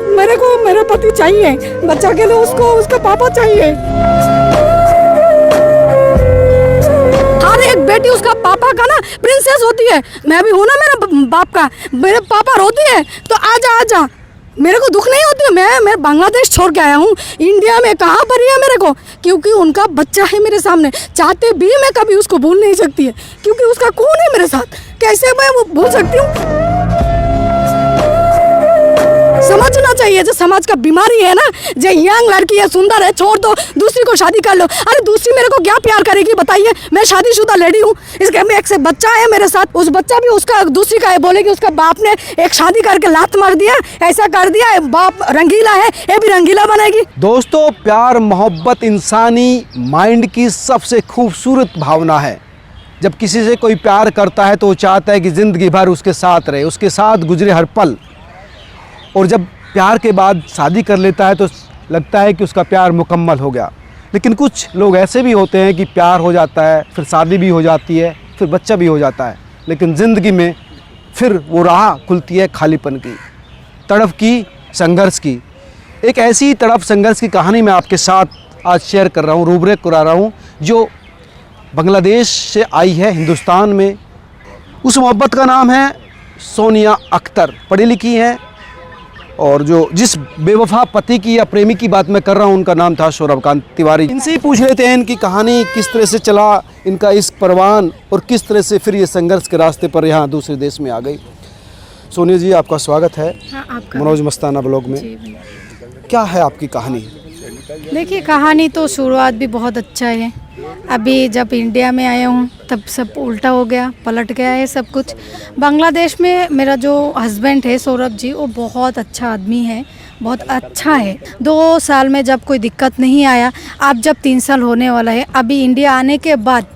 मेरे को मेरा पति चाहिए, बच्चा के लिए उसको उसका पापा चाहिए। हर एक बेटी उसका पापा का ना प्रिंसेस होती है। मैं भी हूँ ना मेरे बाप का, मेरे पापा रोती है तो आजा आजा, मेरे को दुख नहीं होती है। मैं बांग्लादेश छोड़ के आया हूँ, इंडिया में कहाँ पर है मेरे को, क्योंकि उनका बच्चा है मेरे सामने। चाहते भी मैं कभी उसको भूल नहीं सकती है, क्योंकि उसका कौन है मेरे साथ, कैसे मैं वो भूल सकती हूँ। समझना चाहिए जो समाज का बीमारी है ना, जो यंग लड़की है, सुंदर है, छोड़ दो, दूसरी को शादी कर लो। अरे दूसरी मेरे को क्या प्यार करेगी बताइए, मैं शादीशुदा लेडी हूँ, इसके में एक से बच्चा है मेरे साथ, उस बच्चा भी उसका दूसरी का है, बोलेगी उसका बाप ने एक शादी करके लात मार दिया, ऐसा कर दिया, बाप रंगीला है, ये भी रंगीला बनेगी। दोस्तों, प्यार मोहब्बत इंसानी माइंड की सबसे खूबसूरत भावना है। जब किसी से कोई प्यार करता है तो वो चाहता है कि ज़िंदगी भर उसके साथ रहे, उसके साथ गुजरे हर पल। और जब प्यार के बाद शादी कर लेता है तो लगता है कि उसका प्यार मुकम्मल हो गया। लेकिन कुछ लोग ऐसे भी होते हैं कि प्यार हो जाता है, फिर शादी भी हो जाती है, फिर बच्चा भी हो जाता है, लेकिन ज़िंदगी में फिर वो राह खुलती है खालीपन की, तड़प की, संघर्ष की। एक ऐसी तड़प संघर्ष की कहानी मैं आपके साथ आज शेयर कर रहा हूँ, रूबरू करा रहा हूँ, जो बांग्लादेश से आई है हिंदुस्तान में। उस मोहब्बत का नाम है सोनिया अख्तर। पढ़ी लिखी हैं, और जो जिस बेवफा पति की या प्रेमी की बात मैं कर रहा हूँ उनका नाम था सौरभकांत तिवारी। इनसे ही पूछ लेते हैं इनकी कहानी किस तरह से चला, इनका इस परवान, और किस तरह से फिर ये संघर्ष के रास्ते पर यहाँ दूसरे देश में आ गई। सोनिया जी, आपका स्वागत है। हाँ, मनोज मस्ताना ब्लॉग में। क्या है आपकी कहानी? देखिए, कहानी तो शुरुआत भी बहुत अच्छा है। अभी जब इंडिया में आया हूँ तब सब उल्टा हो गया, पलट गया है सब कुछ। बांग्लादेश में मेरा जो हस्बैंड है सौरभ जी, वो बहुत अच्छा आदमी है, बहुत अच्छा है। 2 साल में जब कोई दिक्कत नहीं आया, अब जब 3 साल होने वाला है, अभी इंडिया आने के बाद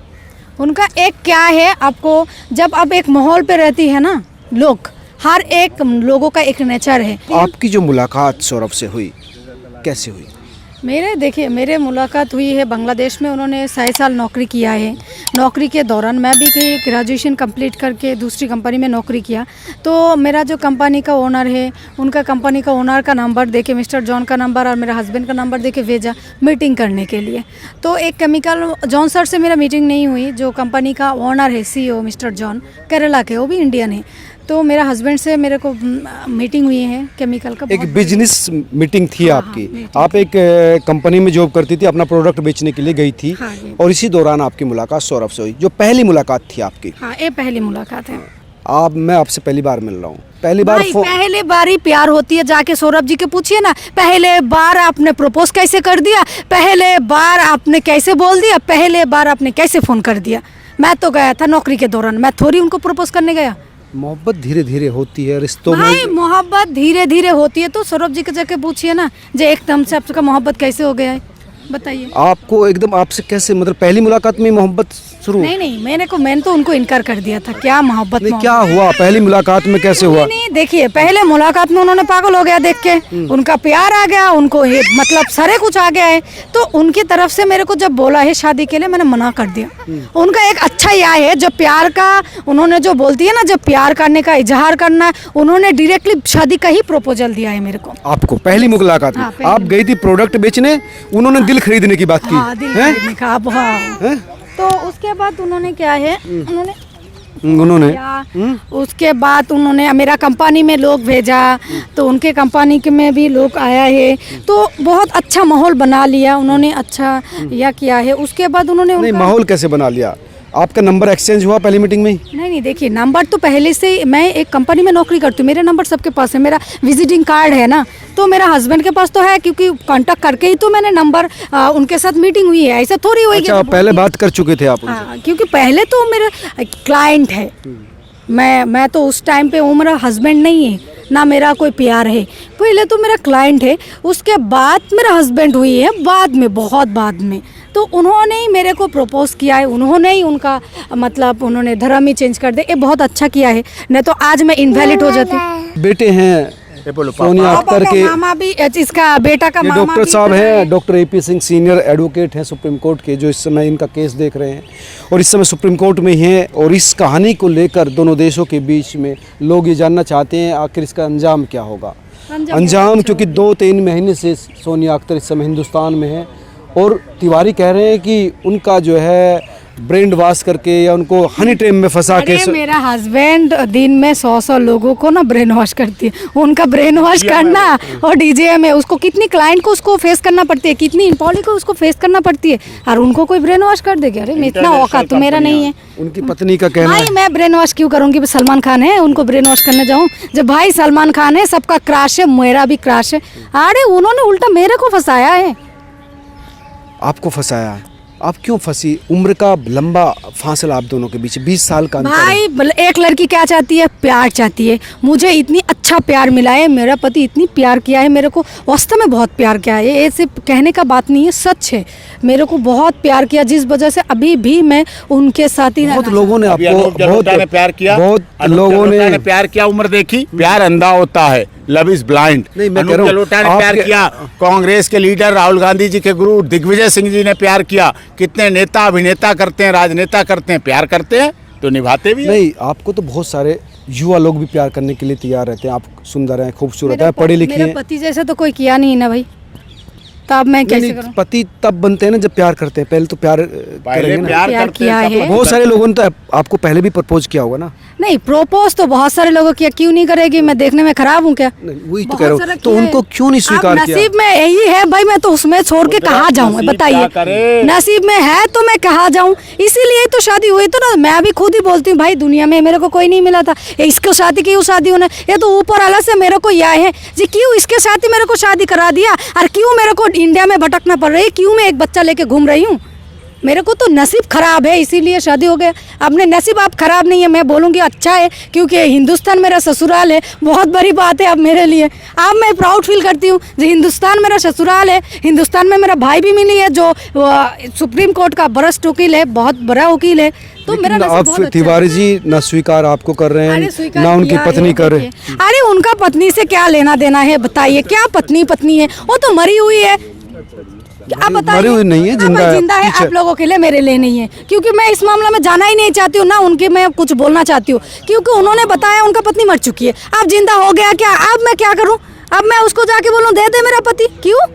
उनका एक क्या है, आपको जब अब एक माहौल पे रहती है ना लोग, हर एक लोगों का एक नेचर है। आपकी जो मुलाकात सौरभ से हुई कैसे हुई? मेरे मुलाकात हुई है बांग्लादेश में। उन्होंने 6 साल नौकरी किया है। नौकरी के दौरान मैं भी ग्रेजुएशन कंप्लीट करके दूसरी कंपनी में नौकरी किया। तो मेरा जो कंपनी का ओनर है, उनका कंपनी का ओनर का नंबर देके, मिस्टर जॉन का नंबर और मेरा हस्बैंड का नंबर देके भेजा मीटिंग करने के लिए। तो एक केमिकल जॉन सर से मेरा मीटिंग नहीं हुई। जो कंपनी का ओनर है, CEO मिस्टर जॉन, केरला के, वो भी इंडियन है। तो मेरा हस्बैंड से मेरे को मीटिंग हुई है केमिकल का। एक बिजनेस मीटिंग थी आपकी। आप एक कंपनी में जॉब करती थी, अपना प्रोडक्ट बेचने के लिए गई थी। हाँ, और इसी दौरान आपकी मुलाकात सौरभ से हुई, जो पहली मुलाकात थी आपकी। हाँ, ये पहली मुलाकात है। मैं आपसे पहली बार मिल रहा हूँ, पहली बार पहले बार ही प्यार होती है। जाके सौरभ जी के पूछिए ना, पहले बार आपने प्रपोज कैसे कर दिया, पहले बार आपने कैसे बोल दिया, पहले बार आपने कैसे फ़ोन कर दिया। मैं तो गया था नौकरी के दौरान, मैं थोड़ी उनको प्रपोज करने गया। मोहब्बत धीरे धीरे होती है रिश्तों में। मोहब्बत धीरे धीरे होती है तो सौरभ जी के जाके पूछिए ना, जो एकदम से आपका मोहब्बत कैसे हो गया है, बताइए। आपको एकदम आपसे कैसे, मतलब पहली मुलाकात में मोहब्बत शुरू? नहीं, मैंने तो उनको इनकार कर दिया था। क्या मोहब्बत? क्या हुआ पहली मुलाकात में, कैसे हुआ? नहीं, देखिए, पहले मुलाकात में उन्होंने पागल हो गया देख के, उनका प्यार आ गया उनको, मतलब सारे कुछ आ गया है। तो उनकी तरफ से मेरे को जब बोला है शादी के लिए, मैंने मना कर दिया। उनका एक अच्छा यह है, जो प्यार का उन्होंने जो बोलती है ना, जब प्यार करने का इजहार करना, उन्होंने डायरेक्टली शादी का ही प्रपोजल दिया है मेरे को। आपको पहली मुलाकात में? आप गई थी प्रोडक्ट बेचने, उन्होंने दिल खरीदने की बात की। हाँ, दिल खरीदने का। तो उसके बाद उन्होंने क्या है, उसके बाद उन्होंने मेरा कंपनी में लोग भेजा, तो उनके कंपनी के में भी लोग आया है, तो बहुत अच्छा माहौल बना लिया उन्होंने, अच्छा यह किया है। उसके बाद उन्होंने नहीं, माहौल कैसे बना लिया? आपका नंबर एक्सचेंज हुआ पहली मीटिंग में? नहीं, देखिए, नंबर तो पहले से, मैं एक कंपनी में नौकरी करती हूँ, मेरे नंबर सबके पास है, मेरा विजिटिंग कार्ड है ना, तो मेरा हस्बैंड के पास तो है, क्योंकि कांटेक्ट करके ही तो मैंने नंबर उनके साथ मीटिंग हुई है, ऐसा थोड़ी हुई। अच्छा, पहले बात कर चुके थे आप? हाँ, क्योंकि पहले तो मेरा क्लाइंट है, मैं तो उस टाइम पे, वो मेरा हस्बैंड नहीं है ना, मेरा कोई प्यार है। पहले तो मेरा क्लाइंट है, उसके बाद मेरा हस्बैंड हुई है, बाद में, बहुत बाद में। तो उन्होंने ही मेरे को प्रपोज किया है, उन्होंने ही उनका मतलब उन्होंने धर्म ही चेंज कर दिया। ये बहुत अच्छा किया है, नहीं तो आज मैं इनवैलिड हो जाती। बेटे हैं सोनिया अख्तर के, मामा भी, इसका बेटा का मामा डॉक्टर साहब हैं, doctor AP Singh, senior advocate हैं सुप्रीम कोर्ट के, जो इस समय इनका केस देख रहे हैं और इस समय सुप्रीम कोर्ट में ही हैं। और इस कहानी को लेकर दोनों देशों के बीच में लोग ये जानना चाहते हैं आखिर इसका अंजाम क्या होगा। अंजाम, क्योंकि 2-3 महीने से सोनिया अख्तर इस समय हिंदुस्तान में है और तिवारी कह रहे हैं कि उनका जो है ब्रेन वॉश करके या उनको हनी ट्रेप में फंसा के अरे मेरा हस्बैंड दिन में 100 लोगों को ना ब्रेन वॉश करती है। उनका ब्रेन वॉश करना और डीजे में उसको कितनी क्लाइंट को उसको फेस करना पड़ती है, कितनी एम्प्लॉय को उसको फेस करना पड़ती है, और उनको कोई ब्रेन वॉश कर देगा। अरे इतना औकात तो मेरा नहीं है। उनकी पत्नी का कहना भाई है मैं ब्रेन वॉश क्यों करूंगी? सलमान खान है, उनको ब्रेन वॉश करने जाऊं? जब भाई सलमान खान है, सबका क्रश है, मेरा भी क्रश है। अरे उन्होंने उल्टा मेरे को फंसाया है। आपको फंसाया है? आप क्यों फंसी? उम्र का लंबा फासला आप दोनों के बीच, 20 साल का अंतर है। भाई एक लड़की क्या चाहती है? प्यार चाहती है। मुझे इतनी अच्छा प्यार मिला है, मेरा पति इतनी प्यार किया है मेरे को, वास्तव में बहुत प्यार किया है। ये सिर्फ कहने का बात नहीं है, सच है। मेरे को बहुत प्यार किया, जिस वजह से अभी भी मैं उनके साथ ही बहुत लोगों ने आपको प्यार किया, बहुत लोगों ने प्यार किया। उम्र देखी, प्यार अंधा होता है, लव इज ब्लाइंड। नहीं, मैं कह रहा हूं, जलोटा ने प्यार किया, कांग्रेस के लीडर राहुल गांधी जी के गुरु दिग्विजय सिंह जी ने प्यार किया। कितने नेता अभिनेता करते हैं, राजनेता करते हैं, प्यार करते हैं तो निभाते भी हैं। नहीं, आपको तो बहुत सारे युवा लोग भी प्यार करने के लिए तैयार रहते हैं। आप सुंदर हैं, खूबसूरत हैं, पढ़े लिखे हैं। मेरे पति जैसे तो कोई किया नहीं ना भाई, तब मैं कैसे करूं? पति तब बनते हैं ना जब प्यार करते हैं। पहले तो प्यार करेंगे ना। प्यार प्यार करते किया हैं, है। बहुत सारे लोगों ने तो आपको पहले भी प्रपोज किया होगा ना? नहीं, प्रपोज तो बहुत सारे लोगों किया, क्यों नहीं करेगी? मैं देखने में खराब हूँ क्या? नहीं, वही तो बहुत कह रहा सारा हूँ। तो किया है। उनको क्यों नहीं स्वीकार अब किया? नसीब में यही है भाई, मैं तो उसमें छोड़ के कहाँ जाऊँ? नसीब बताइए, क्या करे? नसीब में है तो मैं कहाँ जाऊँ? इसीलिए तो शादी हुई। तो ना मैं भी खुद ही बोलती हूँ भाई, दुनिया में मेरे को कोई नहीं मिला था, इसको शादी की शादी होना, ये तो ऊपर वाला से मेरे को यह है जी, क्यों इसके साथ ही मेरे को शादी करा दिया, और क्यों मेरे को इंडिया में भटकना पड़ रही है, क्यों मैं एक बच्चा लेके घूम रही हूँ? मेरे को तो नसीब खराब है, इसीलिए शादी हो गया। अपने नसीब आप खराब नहीं है, मैं बोलूँगी अच्छा है, क्योंकि हिंदुस्तान मेरा ससुराल है। बहुत बड़ी बात है अब मेरे लिए। अब मैं प्राउड फील करती हूँ जो हिंदुस्तान मेरा ससुराल है। हिंदुस्तान में मेरा भाई भी मिली है जो सुप्रीम कोर्ट का वरिष्ठ वकील है, बहुत बड़ा वकील है। तो मेरा नसीब बहुत अब अच्छा तिवारी जी न स्वीकार आपको कर रहे अरे हैं, स्वीकार ना उनकी किया पत्नी है, कर रहे हैं। देखिए। अरे उनका पत्नी से क्या लेना देना है बताइए? क्या पत्नी पत्नी है? वो तो मरी हुई है। आप बताइए। मरी हुई नहीं है, जिंदा है। जिंदा है। पीछे। आप लोगों के लिए, मेरे लिए नहीं है, क्योंकि मैं इस मामले में जाना ही नहीं चाहती हूँ ना उनके मैं कुछ बोलना चाहती हूँ, क्योंकि उन्होंने बताया उनका पत्नी मर चुकी है। अब जिंदा हो गया क्या? अब मैं क्या करूँ? अब मैं उसको जाके बोलूँ दे दे मेरा पति? क्यों?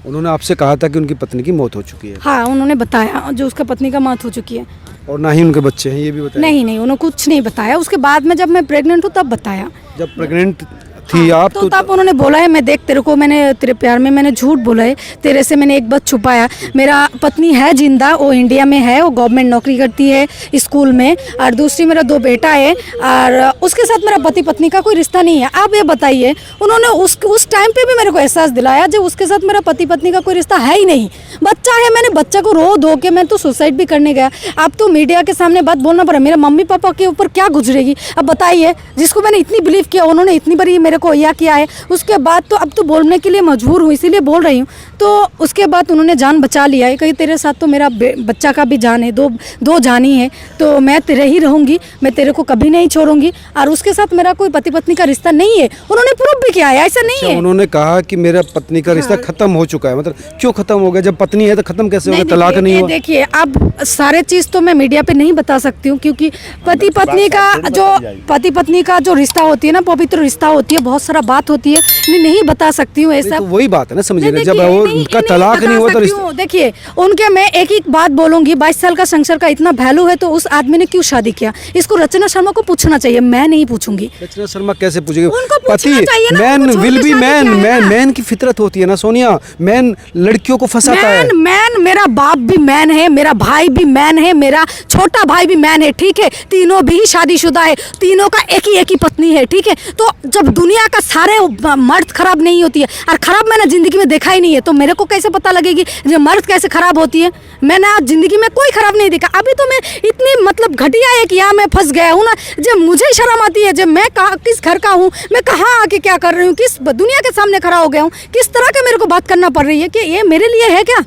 उन्होंने आपसे कहा था कि उनकी पत्नी की मौत हो चुकी है, हाँ, उन्होंने बताया जो उसका पत्नी का मौत हो चुकी है। और ना ही उनके बच्चे हैं, ये भी बताया? नहीं नहीं, उन्होंने कुछ नहीं बताया। उसके बाद में जब मैं प्रेग्नेंट हूँ तब बताया। जब प्रेग्नेंट थी आप तो तब उन्होंने बोला है, मैं देख तेरे को, मैंने तेरे प्यार में मैंने झूठ बोला है, तेरे से मैंने एक बात छुपाया। मेरा पत्नी है जिंदा, वो इंडिया में है, वो गवर्नमेंट नौकरी करती है स्कूल में, और दूसरी मेरा 2 बेटा है, और उसके साथ मेरा पति पत्नी का कोई रिश्ता नहीं है। आप ये बताइए, उन्होंने उस टाइम पे भी मेरे को एहसास दिलाया जब उसके साथ मेरा पति पत्नी का कोई रिश्ता है ही नहीं। बच्चा है, मैंने बच्चा को रो धो के मैं तो सुसाइड भी करने गया। अब तो मीडिया के सामने बात बोलना पड़ा, मेरे मम्मी पापा के ऊपर क्या गुजरेगी? अब बताइए, जिसको मैंने इतनी बिलीव किया, उन्होंने इतनी बड़ी मेरे को यह किया है, उसके बाद तो अब तो बोलने के लिए मजबूर हूँ, इसीलिए बोल रही हूँ। तो उसके बाद उन्होंने जान बचा लिया है। कहीं तेरे साथ तो मेरा बच्चा का भी जान है, दो जानी है, तो मैं तेरे ही रहूँगी, मैं तेरे को कभी नहीं छोड़ूंगी, और उसके साथ मेरा कोई पति पत्नी का रिश्ता नहीं है। उन्होंने प्रूफ भी किया है, ऐसा नहीं है। उन्होंने कहा कि मेरा पत्नी का रिश्ता खत्म हो चुका है। मतलब क्यों खत्म हो गया? जब पत्नी है तो खत्म कैसे हो गया? तलाक नहीं हुआ? देखिए, अब सारे चीज़ तो मैं मीडिया पे नहीं बता सकती हूँ, क्योंकि पति पत्नी का जो रिश्ता होती है ना, पवित्र रिश्ता होती है, बहुत सारा बात होती है, नहीं बता सकती हूँ ऐसा। तो वही बात है ना, समझिएगा, नहीं, जब देखिए, वो नहीं, उनका नहीं तलाक बता नहीं हुआ तो सकती हूँ। देखिए, उनके मैं एक ही बात बोलूंगी, 22 साल का संसार का इतना वैल्यू है तो उस आदमी ने क्यों शादी किया? इसको रचना शर्मा को पूछना चाहिए, मैं नहीं पूछूंगी। रचना शर्मा कैसे पूछेगी? उनको पति पूछना चाहिए ना, मैन उनको विल छोड़ बी के शादी मैन, किया है ना। मैन की फितरत होती है ना सोनिया। मैन लड़कियों को फंसाता है। मैन, मेरा बाप भी मैन है, मेरा भाई भी मैन है, मेरा छोटा भाई भी मैन है, ठीक है? तीनों भी शादीशुदा है, तीनों का एक ही पत्नी है, ठीक है? तो जब दुनिया का सारे मर्द खराब नहीं होती है, और खराब मैंने जिंदगी में देखा ही नहीं है, तो मेरे को कैसे पता लगेगी जो मर्द कैसे खराब होती है? मैंने आज जिंदगी में कोई खराब नहीं देखा। अभी तो मैं इतनी मतलब घटिया है कि यहाँ मैं फंस गया हूँ ना, जब मुझे शर्म आती है, जब मैं किस घर का हूँ, मैं कहाँ आके क्या कर रही हूँ, किस दुनिया के सामने खड़ा हो गया हूँ, किस तरह के मेरे को बात करना पड़ रही है कि ये मेरे लिए है क्या?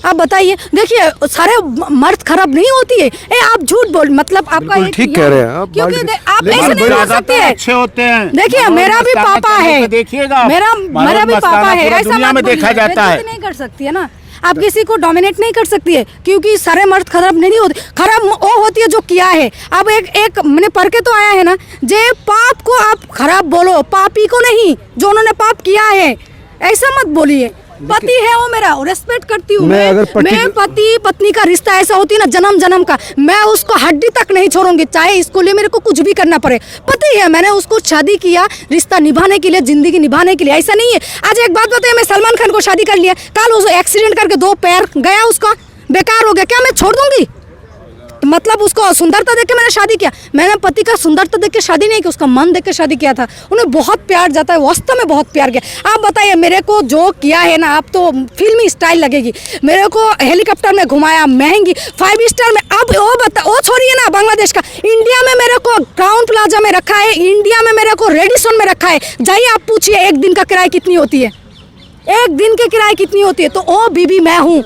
आप बताइए, देखिए सारे मर्द खराब नहीं होती है। आप झूठ बोल, मतलब आपका बिल्कुल ठीक कह रहे हैं आप। क्योंकि आप लेकिन ऐसे नहीं बोल ज्यादातर सकते हैं। अच्छे होते हैं। देखिए मेरा भी पापा है, देखिएगा, मेरा भी पापा है, ऐसा दुनिया में मत देखा बोलिए, जाता है। नहीं कर सकती है ना, आप किसी को डोमिनेट नहीं कर सकती है, क्योंकि सारे मर्द खराब नहीं होते। खराब वो होती है जो किया है। अब एक मैंने पढ़ के तो आया है ना, जे पाप को आप खराब बोलो, पापी को नहीं, जो उन्होंने पाप किया है, ऐसा मत बोलिए। पति है वो मेरा, रेस्पेक्ट करती हूँ मैं पति पत्नी का रिश्ता ऐसा होती है ना, जन्म जन्म का, मैं उसको हड्डी तक नहीं छोड़ूंगी, चाहे इसको लिए मेरे को कुछ भी करना पड़े। पति है, मैंने उसको शादी किया रिश्ता निभाने के लिए, जिंदगी निभाने के लिए, ऐसा नहीं है। आज एक बात बताइए, मैं सलमान खान को शादी कर लिया, कल उस एक्सीडेंट करके 2 पैर गया, उसका बेकार हो गया, क्या मैं छोड़ दूंगी? मतलब उसको सुंदरता देख के मैंने शादी किया, मैंने पति का सुंदरता देख के शादी नहीं की, उसका मन देख के शादी किया था। उन्हें बहुत प्यार जाता है, वास्तव में बहुत प्यार किया। आप बताइए मेरे को जो किया है ना, आप तो फिल्मी स्टाइल लगेगी, मेरे को हेलीकॉप्टर में घुमाया, महंगी 5 स्टार में। अब वो छोड़िए ना, बांग्लादेश का, इंडिया में मेरे को क्राउन प्लाजा में रखा है, इंडिया में मेरे को रेडिसन में रखा है। जाइए आप पूछिए एक दिन का किराया कितनी होती है, एक दिन के किराए कितनी होती है। तो वो बीबी मैं हूँ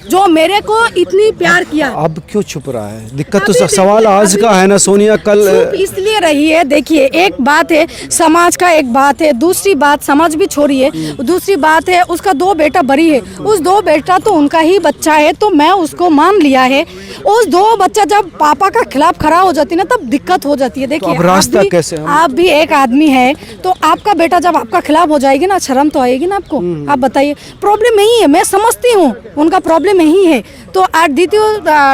जो मेरे को इतनी प्यार किया। अब क्यों छुप रहा है? दिक्कत तो सवाल आज का है ना सोनिया, कल इसलिए रही है। देखिए एक बात है समाज का, एक बात है, दूसरी बात समाज भी छोड़िए, दूसरी बात है उसका 2 बेटा बड़ी है, उस 2 बेटा तो उनका ही बच्चा है, तो मैं उसको मान लिया है। उस 2 बच्चा जब पापा का खिलाफ खड़ा हो जाती है ना, तब दिक्कत हो जाती है। देखिए तो अब रास्ता कैसे? आप भी एक आदमी है, तो आपका बेटा जब आपका खिलाफ हो जाएगी ना, शर्म तो आएगी ना आपको। आप बताइए, प्रॉब्लम नहीं है, मैं समझती हूँ उनका प्रॉब्लम नहीं है। तो द्वितीय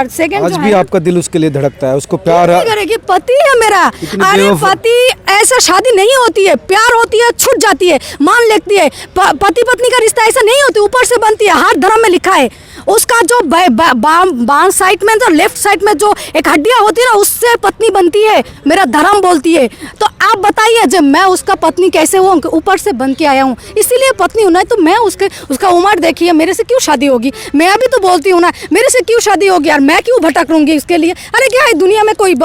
सेकंड आज भी आपका दिल उसके लिए धड़कता है, उसको प्यार करेगी, पति है मेरा। अरे पति ऐसा शादी नहीं होती है, प्यार होती है, छूट जाती है, मान लेती है। पति पत्नी का रिश्ता ऐसा नहीं होती, ऊपर से बनती है, हर धर्म में लिखा है। उसका जो बाम साइड में, जो लेफ्ट साइड में जो एक हड्डियां होती है ना, उससे पत्नी बनती है, मेरा धर्म बोलती है। तो आप बताइए जब मैं उसका पत्नी कैसे हूँ, ऊपर से बन के आया हूँ, इसीलिए पत्नी हूँ ना। तो मैं उसका उम्र देखिए, मेरे से क्यों शादी होगी? मैं अभी तो बोलती हूँ ना, मेरे से क्यों शादी होगी यार, मैं क्यों भटक लूंगी इसके लिए? अरे क्या है दुनिया में कोई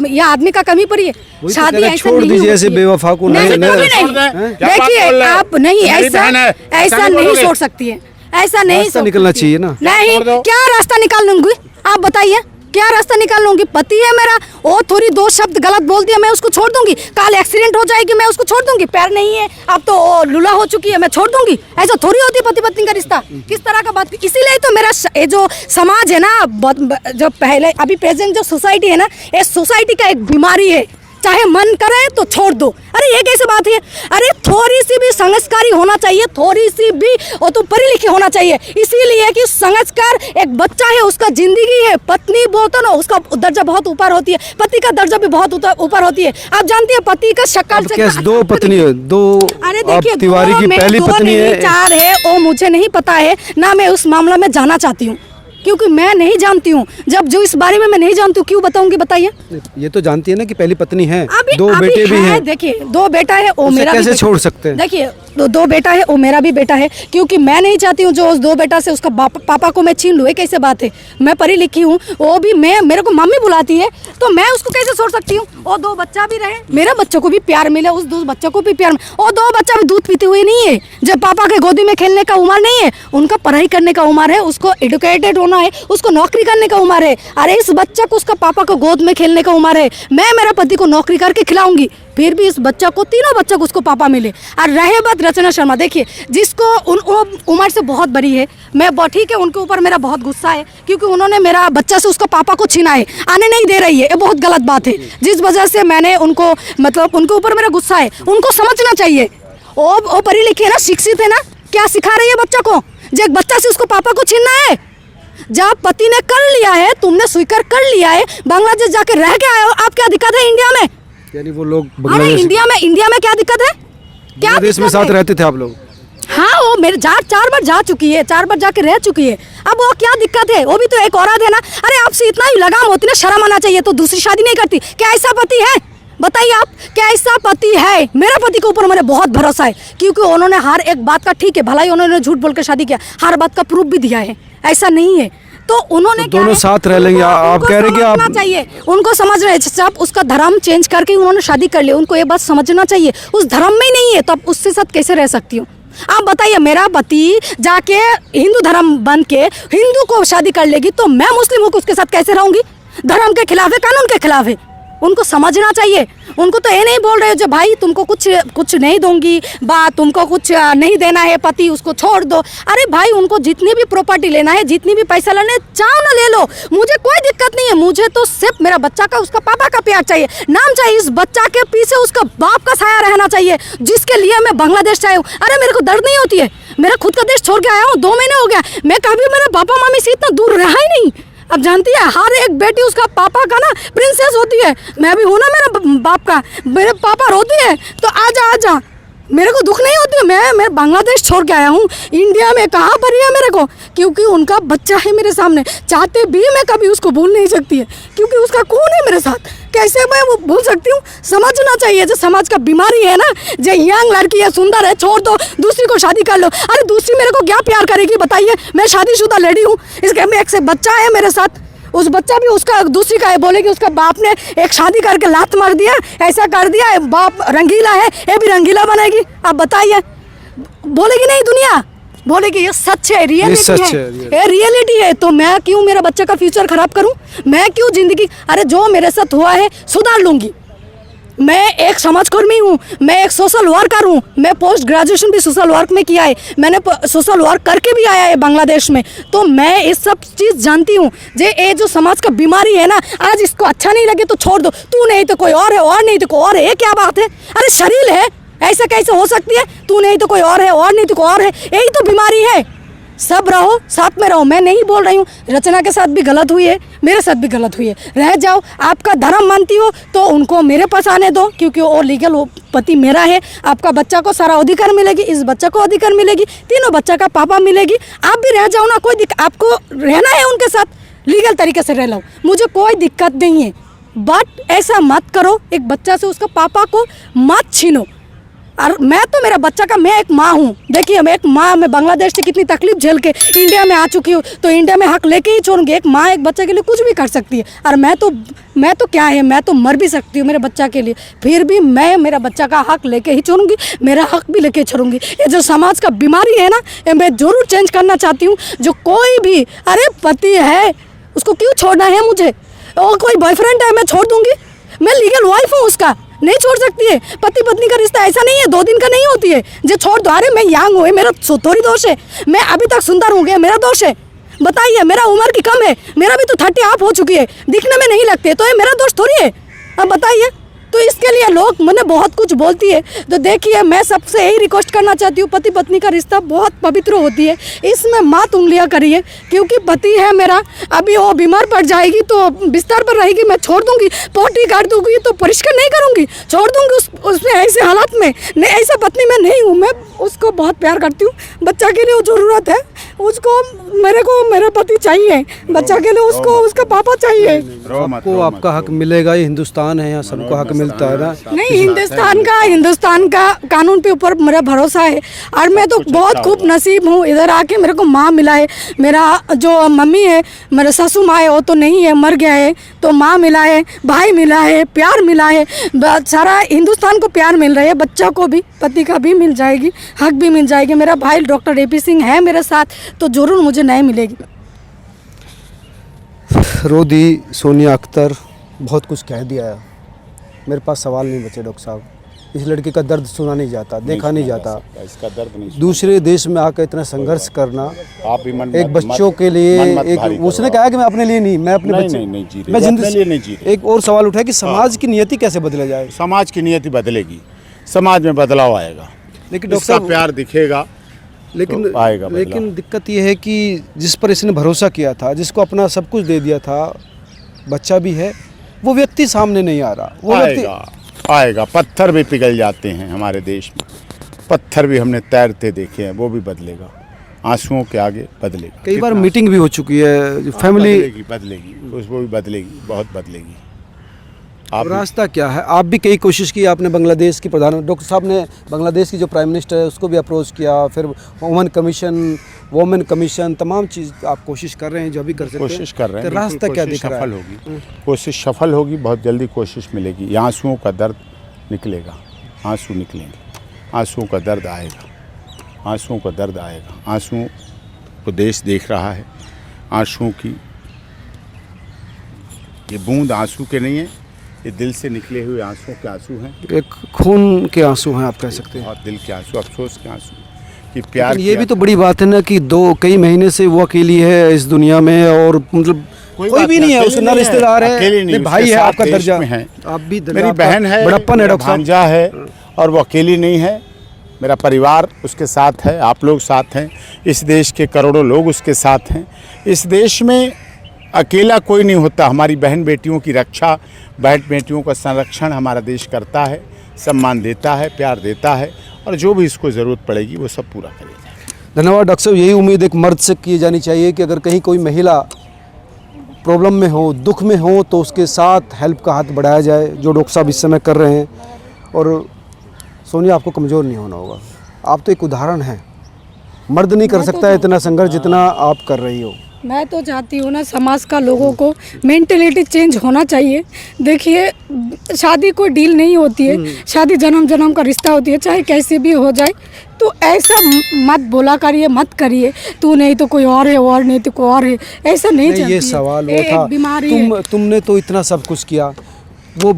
यह आदमी का कमी पड़ी है? शादी ऐसे छोड़ दीजिए, ऐसे बेवफा को नहीं। देखिए आप नहीं, ऐसा नहीं छोड़ सकती है, ऐसा नहीं निकलना चाहिए ना। नहीं, क्या रास्ता निकाल लूंगी? आप बताइए क्या रास्ता निकाल लूंगी? पति है मेरा, वो थोड़ी 2 शब्द गलत बोल दिया, मैं उसको छोड़ दूंगी? कल एक्सीडेंट हो जाएगी, मैं उसको छोड़ दूंगी? पैर नहीं है, अब तो लूला हो चुकी है, मैं छोड़ दूंगी? ऐसा थोड़ी होती है पति पत्नी का रिश्ता। किस तरह का बात? इसीलिए तो मेरा ये जो समाज है ना, जो पहले अभी प्रेजेंट जो सोसाइटी है ना, ये सोसाइटी का एक बीमारी है। चाहे मन करे तो छोड़ दो। अरे ये कैसे बात है? अरे थोड़ी सी भी संस्कारी होना चाहिए, थोड़ी सी भी वो तो पढ़ी लिखी होना चाहिए। इसीलिए कि संस्कार, एक बच्चा है, उसका जिंदगी है। पत्नी बोलते ना, उसका दर्जा बहुत ऊपर होती है, पति का दर्जा भी बहुत ऊपर होती है। आप जानती है पति का शक्ल से 2 पत्नी है, 2। अरे देखिए, तिवारी की पहली पत्नी है, 4 है, वो मुझे नहीं पता है ना, मैं उस मामला में जाना चाहती हूँ, क्योंकि मैं नहीं जानती हूँ। जब जो इस बारे में मैं नहीं जानती हूँ, क्यों बताऊंगी? बताइए। ये तो जानती है ना कि पहली पत्नी है, अभी 2 बेटे भी हैं। देखिए 2 बेटा है, वो मेरा कैसे छोड़ सकते हैं? देखिए 2 बेटा है, वो मेरा भी बेटा है, क्योंकि मैं नहीं चाहती हूँ जो उस 2 बेटा से उसका पापा को मैं छीन लूँ। कैसे बात है? मैं पढ़ी लिखी हूँ, वो भी मेरे को मम्मी बुलाती है, तो मैं उसको कैसे छोड़ सकती हूँ? और 2 बच्चा भी रहे, मेरा बच्चों को भी प्यार मिले, उस 2 बच्चों को भी प्यार मिले। और 2 बच्चा भी दूध पीते हुए नहीं है, जब पापा के गोदी में खेलने का उम्र नहीं है, उनका पढ़ाई करने का उम्र है, उसको एडुकेटेड होना है, उसको नौकरी करने का उम्र है। अरे इस बच्चा को उसका पापा को गोद में खेलने का उम्र है, मैं मेरा पति को नौकरी करके खिलाऊंगी, फिर भी इस बच्चा को, तीनों बच्चा को उसको पापा मिले। और रहे बात रचना शर्मा, देखिए जिसको उम्र से बहुत बड़ी है, मैं ठीक है, उनके ऊपर मेरा बहुत गुस्सा है, क्योंकि उन्होंने मेरा बच्चा से उसका पापा को छीना है, आने नहीं दे रही है, ये बहुत गलत बात है, जिस वजह से मैंने उनको, मतलब उनके ऊपर मेरा गुस्सा है। उनको समझना चाहिए, वो पढ़ी लिखी है ना, शिक्षित है ना, क्या सिखा रही है बच्चा को? जब एक बच्चा से उसको पापा को छीनना है, जब पति ने कर लिया है, तुमने स्वीकार कर लिया है, बांग्लादेश जाके रह के आए हो, आप क्या दिक्कत है इंडिया में? यानी वो लोग इंडिया में क्या दिक्कत है? क्या देश में साथ रहते थे आप लोग? हाँ, वो मेरे 4 बार जा चुकी है, 4 बार जाके रह चुकी है। अब वो क्या दिक्कत है? वो भी तो एक औरत है ना। अरे आपसे इतना ही लगाम होती ना, शर्म आना चाहिए, तो दूसरी शादी नहीं करती। क्या ऐसा पति है? बताइए आप, क्या ऐसा पति है? मेरा पति के ऊपर मेरे बहुत भरोसा है, क्योंकि उन्होंने हर एक बात का, ठीक है भलाई उन्होंने झूठ बोल कर शादी किया, हर बात का प्रूफ भी दिया है, ऐसा नहीं है। तो उन्होंने तो दोनों साथ रह लेंगे, आप कह रहे हैं कि आप चाहिए, उनको समझ रहे हैं, जब उसका धर्म चेंज करके उन्होंने शादी कर लिया, उनको ये बात समझना चाहिए, उस धर्म में ही नहीं है, तो अब उसके साथ कैसे रह सकती हूँ? आप बताइए, मेरा पति जाके हिंदू धर्म बन के हिंदू को शादी कर लेगी तो मैं मुस्लिम होकर उसके साथ कैसे रहूंगी? धर्म के खिलाफ है, कानून के खिलाफ है। उनको समझना चाहिए। उनको तो ये नहीं बोल रहे हो जो भाई तुमको कुछ नहीं दूंगी, तुमको कुछ नहीं देना है, पति उसको छोड़ दो। अरे भाई, उनको जितनी भी प्रॉपर्टी लेना है, जितनी भी पैसा लेना है, चाहो ना ले लो, मुझे कोई दिक्कत नहीं है। मुझे तो सिर्फ मेरा बच्चा का, उसका पापा का प्यार चाहिए, नाम चाहिए। इस बच्चा के पीछे उसका बाप का साया रहना चाहिए, जिसके लिए मैं बांग्लादेश से आई हूँ। अरे मेरे को दर्द नहीं होती है, मेरा खुद का देश छोड़ के आया हूँ, 2 महीने हो गया। मैं कभी मेरे पापा मम्मी से इतना दूर रहा ही नहीं। अब जानती है, हर एक बेटी उसका पापा का ना प्रिंसेस होती है। मैं भी हूँ ना मेरा बाप का, मेरे पापा रोती है तो आजा आजा, मेरे को दुख नहीं होती है। मैं बांग्लादेश छोड़ के आया हूँ, इंडिया में कहाँ पर ही है मेरे को, क्योंकि उनका बच्चा है मेरे सामने। चाहते भी मैं कभी उसको भूल नहीं सकती है, क्योंकि उसका कौन है मेरे साथ, कैसे मैं वो भूल सकती हूँ? समझना चाहिए, जो समाज का बीमारी है ना, जो यंग लड़की है, सुंदर है, छोड़ दो, दूसरी को शादी कर लो। अरे दूसरी मेरे को क्या प्यार करेगी बताइए? मैं शादीशुदा लेडी हूँ, इसके में एक से बच्चा है मेरे साथ, उस बच्चा भी उसका दूसरी का है। बोलेगी उसका बाप ने एक शादी करके लात मार दिया, ऐसा कर दिया, बाप रंगीला है, ये भी रंगीला बनेगी। आप बताइए, बोलेगी नहीं दुनिया? बोलेगी ये सच है, रियलिटी है, ये रियलिटी है। तो मैं क्यों मेरा बच्चा का फ्यूचर खराब करूं? मैं क्यों जिंदगी, अरे जो मेरे साथ हुआ है सुधार लूंगी। मैं एक समाजकर्मी हूँ, मैं एक सोशल वर्कर हूँ, मैं पोस्ट ग्रेजुएशन भी सोशल वर्क में किया है, मैंने सोशल वर्क करके भी आया है बांग्लादेश में, तो मैं ये सब चीज़ जानती हूँ। ये जो समाज का बीमारी है ना, आज इसको अच्छा नहीं लगे तो छोड़ दो, तू नहीं तो कोई और है, और नहीं तो कोई और है, ये क्या बात है? अरे शरीर है, ऐसा कैसे हो सकती है? तू नहीं तो कोई और है, और नहीं तो कोई और है, यही तो बीमारी है। सब रहो, साथ में रहो। मैं नहीं बोल रही हूँ रचना के साथ भी गलत हुई है, मेरे साथ भी गलत हुई है, रह जाओ। आपका धर्म मानती हो तो उनको मेरे पास आने दो, क्योंकि वो लीगल, वो पति मेरा है। आपका बच्चा को सारा अधिकार मिलेगी, इस बच्चा को अधिकार मिलेगी, तीनों बच्चा का पापा मिलेगी। आप भी रह जाओ ना, कोई आपको रहना है उनके साथ, लीगल तरीके से रह लो, मुझे कोई दिक्कत नहीं है। बट ऐसा मत करो, एक बच्चा से उसका पापा को मत छीनो। और मैं तो मेरा बच्चा का, मैं एक माँ हूँ। देखिए, मैं एक माँ, मैं बांग्लादेश से कितनी तकलीफ झेल के इंडिया में आ चुकी हूँ, तो इंडिया में हक लेके ही छोड़ूंगी। एक माँ एक बच्चे के लिए कुछ भी कर सकती है, और मैं तो क्या है, मैं तो मर भी सकती हूँ मेरे बच्चा के लिए, फिर भी मैं मेरा बच्चा का हक लेके ही छोड़ूंगी, मेरा हक भी लेके छोड़ूंगी। ये जो समाज का बीमारी है ना, ये मैं ज़रूर चेंज करना चाहती हूँ। जो कोई भी, अरे पति है, उसको क्यों छोड़ना है मुझे? और कोई बॉयफ्रेंड है, मैं छोड़ दूंगी? मैं लीगल वाइफ हूँ उसका, नहीं छोड़ सकती है। पति पत्नी का रिश्ता ऐसा नहीं है, 2 दिन का नहीं होती है जो छोड़ दो। अरे मैं यंग हूँ, मेरा थोड़ी दोष है, मैं अभी तक सुंदर हूँ, मेरा दोष है? बताइए, मेरा उम्र की कम है, मेरा भी तो 30 आप हो चुकी है, दिखने में नहीं लगते, तो ये मेरा दोष थोड़ी है? अब बताइए। तो इसके लिए लोग मैंने बहुत कुछ बोलती है। तो देखिए, मैं सबसे यही रिक्वेस्ट करना चाहती हूँ, पति पत्नी का रिश्ता बहुत पवित्र होती है, इसमें मत उंगलियाँ करिए, क्योंकि पति है मेरा, अभी वो बीमार पड़ जाएगी तो बिस्तर पर रहेगी, मैं छोड़ दूंगी, पोटी काट दूंगी तो परिष्कार नहीं करूंगी, छोड़ दूंगी उसमें ऐसे हालात में। नहीं, ऐसा पत्नी मैं नहीं हूँ, मैं उसको बहुत प्यार करती हूँ, बच्चा के लिए वो ज़रूरत है उसको, मेरे को मेरा पति चाहिए, बच्चा के लिए उसको उसका पापा चाहिए। सबको आपका हक मिलेगा, ये हिंदुस्तान है, यहाँ सबको हक मिलता है ना। नहीं, हिंदुस्तान का कानून पे ऊपर मेरा भरोसा है, और मैं तो बहुत खूब नसीब हूँ, इधर आके मेरे को माँ मिला है। मेरा जो मम्मी है, मेरे ससुर माँ है, वो तो नहीं है, मर गया है, तो माँ मिला है, भाई मिला है, प्यार मिला है, सारा हिंदुस्तान को प्यार मिल रहा है। बच्चा को भी, पति का भी मिल जाएगी, हक भी मिल जाएगी। मेरा भाई डॉक्टर AP सिंह है मेरे साथ, तो ज़रूर मुझे न्याय मिलेगी। रोदी सोनिया अख्तर बहुत कुछ कह दिया है, मेरे पास सवाल नहीं बचे डॉक्टर साहब। इस लड़की का दर्द सुना नहीं जाता, देखा नहीं जाता, इसका दर्द नहीं। दूसरे देश में आकर इतना संघर्ष करना, आप भी मन एक बच्चों के लिए, एक उसने कहा कि मैं अपने लिए नहीं, मैं अपने बच्चे, नहीं जी रहे, मैं अपने लिए नहीं जी रहे। एक और सवाल उठा कि समाज की नियति कैसे बदला जाए? समाज की नियति बदलेगी, समाज में बदलाव आएगा, लेकिन डॉक्टर इसका साहब, प्यार दिखेगा, लेकिन तो आएगा बदलाव। लेकिन दिक्कत यह है कि जिस पर इसने भरोसा किया था, जिसको अपना सब कुछ दे दिया था, बच्चा भी है, वो व्यक्ति सामने नहीं आ रहा। वो आएगा। पत्थर भी पिघल जाते हैं हमारे देश में, पत्थर भी हमने तैरते देखे हैं, वो भी बदलेगा, आंसुओं के आगे बदलेगा। कई बार मीटिंग भी हो चुकी है, फैमिली बदलेगी, उसको भी बदलेगी, बहुत बदलेगी। अब रास्ता क्या है? आप भी कई कोशिश की आपने, बांग्लादेश की डॉक्टर साहब ने बांग्लादेश की जो प्राइम मिनिस्टर है उसको भी अप्रोच किया, फिर वुमेन कमीशन, तमाम चीज़ आप कोशिश कर रहे हैं, जो भी कर सकते हैं, कोशिश कर रहे हैं। तो रास्ता क्या दिख रहा है? सफल होगी, कोशिश सफल होगी, बहुत जल्दी कोशिश मिलेगी, आंसुओं का दर्द निकलेगा, आंसू निकलेंगे, आंसुओं का दर्द आएगा, आंसुओं का दर्द आएगा। आंसुओं को देश देख रहा है। आंसुओं की ये बूंद आंसू के नहीं है, ये दिल से निकले हुए आंसुओं के आंसू हैं। एक खून के आंसू हैं आप कह सकते हैं। और दिल के आंसू, अफसोस के आंसू कि प्यार लेकिन ये किया भी तो बड़ी बात है ना कि कई महीने से वो अकेली है इस दुनिया में, और मतलब कोई बात भी नहीं है, अकेली उसके नहीं ना रिश्तेदार है, अकेली नहीं, नहीं भाई उसके है, साथ आपका देश दर्जा में है। आप भी मेरी बहन है, बड़प्पन है मेरा डॉक्टर साहब। भांजा है, और वो अकेली नहीं है। मेरा परिवार उसके साथ है, आप लोग साथ हैं, इस देश के करोड़ों लोग उसके साथ हैं। इस देश में अकेला कोई नहीं होता। हमारी बहन बेटियों की रक्षा, बहन बेटियों का संरक्षण हमारा देश करता है, सम्मान देता है, प्यार देता है, और जो भी इसको ज़रूरत पड़ेगी वो सब पूरा करेगा। धन्यवाद डॉक्टर साहब। यही उम्मीद एक मर्द से की जानी चाहिए कि अगर कहीं कोई महिला प्रॉब्लम में हो, दुख में हो, तो उसके साथ हेल्प का हाथ बढ़ाया जाए, जो डॉक्टर साहब इस समय कर रहे हैं। और सोनिया, आपको कमज़ोर नहीं होना होगा, आप तो एक उदाहरण हैं। मर्द नहीं कर सकता है इतना संघर्ष जितना आप कर रही हो। मैं तो चाहती हूँ ना, समाज का लोगों को मेंटेलिटी चेंज होना चाहिए। देखिए, शादी कोई डील नहीं होती है, शादी जन्म जन्म का रिश्ता होती है, चाहे कैसे भी हो जाए। तो ऐसा मत बोला करिए, मत करिए तू नहीं तो कोई और है, और नहीं तो कोई और है, ऐसा नहीं चलती ये है। सवाल वो एक था, बीमारी है। तुमने तो इतना सब कुछ किया, वो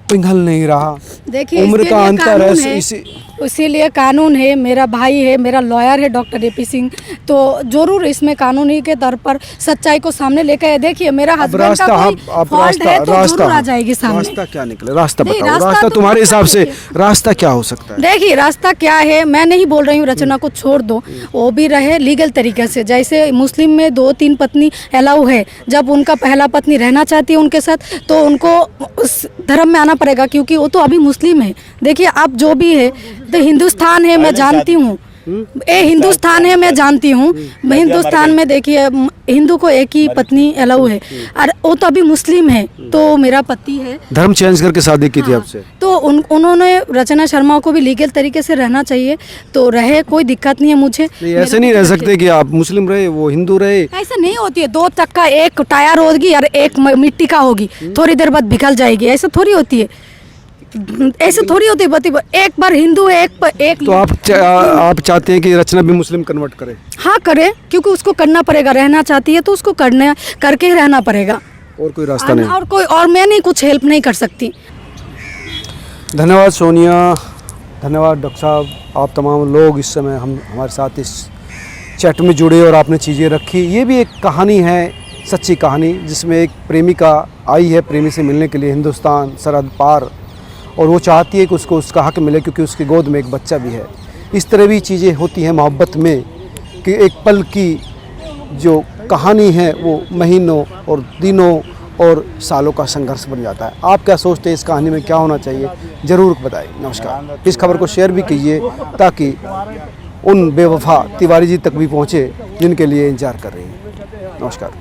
पिघल नहीं रहा। देखिए, उम्र इसके का लिए अंतर कानून है, इसीलिए कानून है। मेरा भाई है, मेरा लॉयर है डॉक्टर एपी सिंह, तो जरूर इसमें कानूनी के तौर पर सच्चाई को सामने लेकर आए। देखिए, मेरा हस्बैंड का कोई फॉल्ट है तो जरूर आ जाएगी सामने। रास्ता क्या निकले, रास्ता नहीं, बताओ। रास्ता रास्ता तो तुम्हारे हिसाब से देखिए। रास्ता क्या हो सकता है? देखिए, रास्ता क्या है, मैं नहीं बोल रही हूँ रचना को छोड़ दो, वो भी रहे लीगल तरीके से। जैसे मुस्लिम में 2-3 पत्नी अलाउ है, जब उनका पहला पत्नी रहना चाहती है उनके साथ, तो उनको उस धर्म में आना पड़ेगा, क्योंकि वो तो अभी मुस्लिम है। देखिए, आप जो भी है, तो हिंदुस्तान है, मैं जानती हूँ, ये हिंदुस्तान है, मैं जानती हूँ। हिंदुस्तान में देखिए, हिंदू को एक ही पत्नी अलाउ है, और वो तो अभी मुस्लिम है, तो मेरा पति है। धर्म चेंज करके शादी की थी आपसे? तो उन्होंने, रचना शर्मा को भी लीगल तरीके से रहना चाहिए, तो रहे, कोई दिक्कत नहीं है मुझे। नहीं, ऐसे नहीं रह सकते कि आप मुस्लिम रहे, वो हिंदू रहे। ऐसा नहीं होती है। 2 चक्का, एक टायर होगी और एक मिट्टी का होगी, थोड़ी देर बाद बिखल जाएगी, ऐसा थोड़ी होती है। ऐसे थोड़ी होती है। एक बार हिंदू है, एक तो आप चाहते हैं कि रचना भी मुस्लिम कन्वर्ट करे? हाँ, करे, क्योंकि उसको करना पड़ेगा। रहना चाहती है तो उसको करके ही रहना पड़ेगा, और कोई रास्ता नहीं। और मैं नहीं, कुछ हेल्प नहीं कर सकती। धन्यवाद सोनिया, धन्यवाद डॉक्टर साहब। आप तमाम लोग इस समय हमारे साथ इस चैट में जुड़े और आपने चीज़ें रखी। ये भी एक कहानी है, सच्ची कहानी, जिसमें एक प्रेमिका आई है प्रेमी से मिलने के लिए हिंदुस्तान सरहद पार, और वो चाहती है कि उसको उसका हक मिले, क्योंकि उसकी गोद में एक बच्चा भी है। इस तरह भी चीज़ें होती हैं मोहब्बत में, कि एक पल की जो कहानी है वो महीनों और दिनों और सालों का संघर्ष बन जाता है। आप क्या सोचते हैं, इस कहानी में क्या होना चाहिए, ज़रूर बताइए। नमस्कार। इस खबर को शेयर भी कीजिए, ताकि उन बेवफा तिवारी जी तक भी पहुँचे जिनके लिए इंतजार कर रही हैं। नमस्कार।